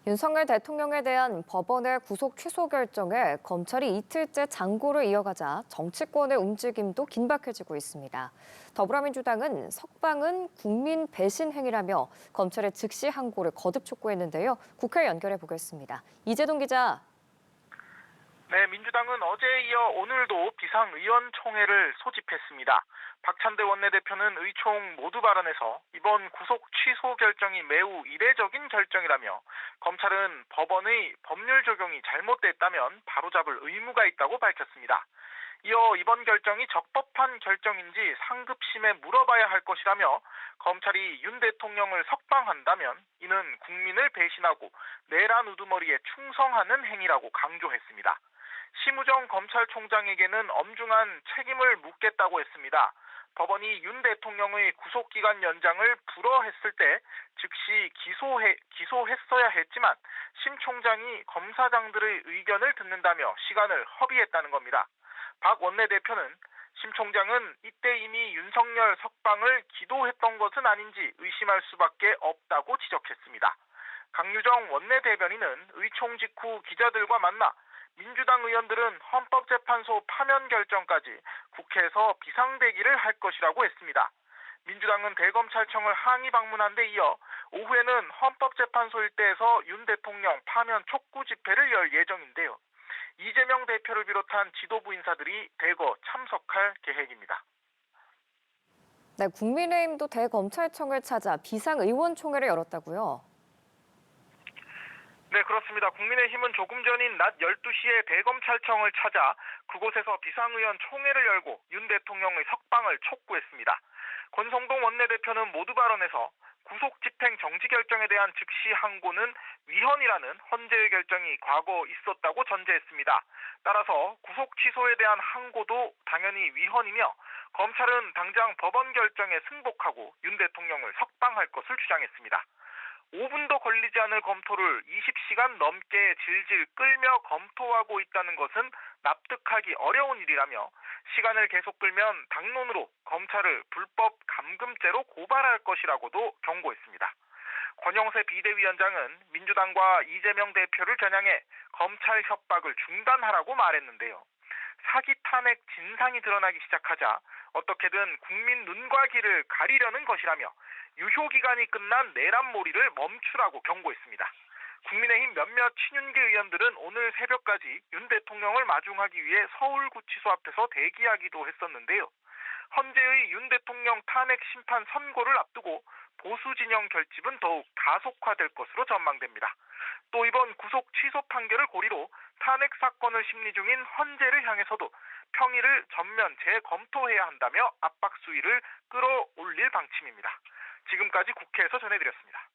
윤석열 대통령에 대한 법원의 구속 취소 결정에 검찰이 이틀째 장고를 이어가자 정치권의 움직임도 긴박해지고 있습니다. 더불어민주당은 석방은 국민 배신 행위라며 검찰의 즉시 항고를 거듭 촉구했는데요. 국회 연결해 보겠습니다. 이재동 기자. 네, 민주당은 어제에 이어 오늘도 비상의원총회를 소집했습니다. 박찬대 원내대표는 의총 모두 발언에서 이번 구속 취소 결정이 매우 이례적인 결정이라며 검찰은 법원의 법률 적용이 잘못됐다면 바로잡을 의무가 있다고 밝혔습니다. 이어 이번 결정이 적법한 결정인지 상급심에 물어봐야 할 것이라며 검찰이 윤 대통령을 석방한다면 이는 국민을 배신하고 내란 우두머리에 충성하는 행위라고 강조했습니다. 심우정 검찰총장에게는 엄중한 책임을 묻겠다고 했습니다. 법원이 윤 대통령의 구속기간 연장을 불허했을 때 즉시 기소했어야 했지만 심 총장이 검사장들의 의견을 듣는다며 시간을 허비했다는 겁니다. 박 원내대표는 심 총장은 이때 이미 윤석열 석방을 기도했던 것은 아닌지 의심할 수밖에 없다고 지적했습니다. 강유정 원내대변인은 의총 직후 기자들과 만나 민주당 의원들은 헌법재판소 파면 결정까지 국회에서 비상대기를 할 것이라고 했습니다. 민주당은 대검찰청을 항의 방문한 데 이어 오후에는 헌법재판소 일대에서 윤 대통령 파면 촉구 집회를 열 예정인데요. 이재명 대표를 비롯한 지도부 인사들이 대거 참석할 계획입니다. 네, 국민의힘도 대검찰청을 찾아 비상의원총회를 열었다고요. 네, 그렇습니다. 국민의힘은 조금 전인 낮 12시에 대검찰청을 찾아 그곳에서 비상의원 총회를 열고 윤 대통령의 석방을 촉구했습니다. 권성동 원내대표는 모두 발언에서 구속 집행 정지 결정에 대한 즉시 항고는 위헌이라는 헌재의 결정이 과거 있었다고 전제했습니다. 따라서 구속 취소에 대한 항고도 당연히 위헌이며 검찰은 당장 법원 결정에 승복하고 윤 대통령을 석방할 것을 주장했습니다. 5분도 걸리지 않을 검토를 20시간 넘게 질질 끌며 검토하고 있다는 것은 납득하기 어려운 일이라며 시간을 계속 끌면 당론으로 검찰을 불법 감금죄로 고발할 것이라고도 경고했습니다. 권영세 비대위원장은 민주당과 이재명 대표를 겨냥해 검찰 협박을 중단하라고 말했는데요. 사기 탄핵 진상이 드러나기 시작하자 어떻게든 국민 눈과 귀를 가리려는 것이라며 유효기간이 끝난 내란몰이를 멈추라고 경고했습니다. 국민의힘 몇몇 친윤계 의원들은 오늘 새벽까지 윤 대통령을 마중하기 위해 서울구치소 앞에서 대기하기도 했었는데요. 헌재의 윤 대통령 탄핵 심판 선고를 앞두고 보수 진영 결집은 더욱 가속화될 것으로 전망됩니다. 또 이번 구속 취소 판결을 고리로 탄핵 사건을 심리 중인 헌재를 향해서도 평의를 전면 재검토해야 한다며 압박 수위를 끌어올릴 방침입니다. 지금까지 국회에서 전해드렸습니다.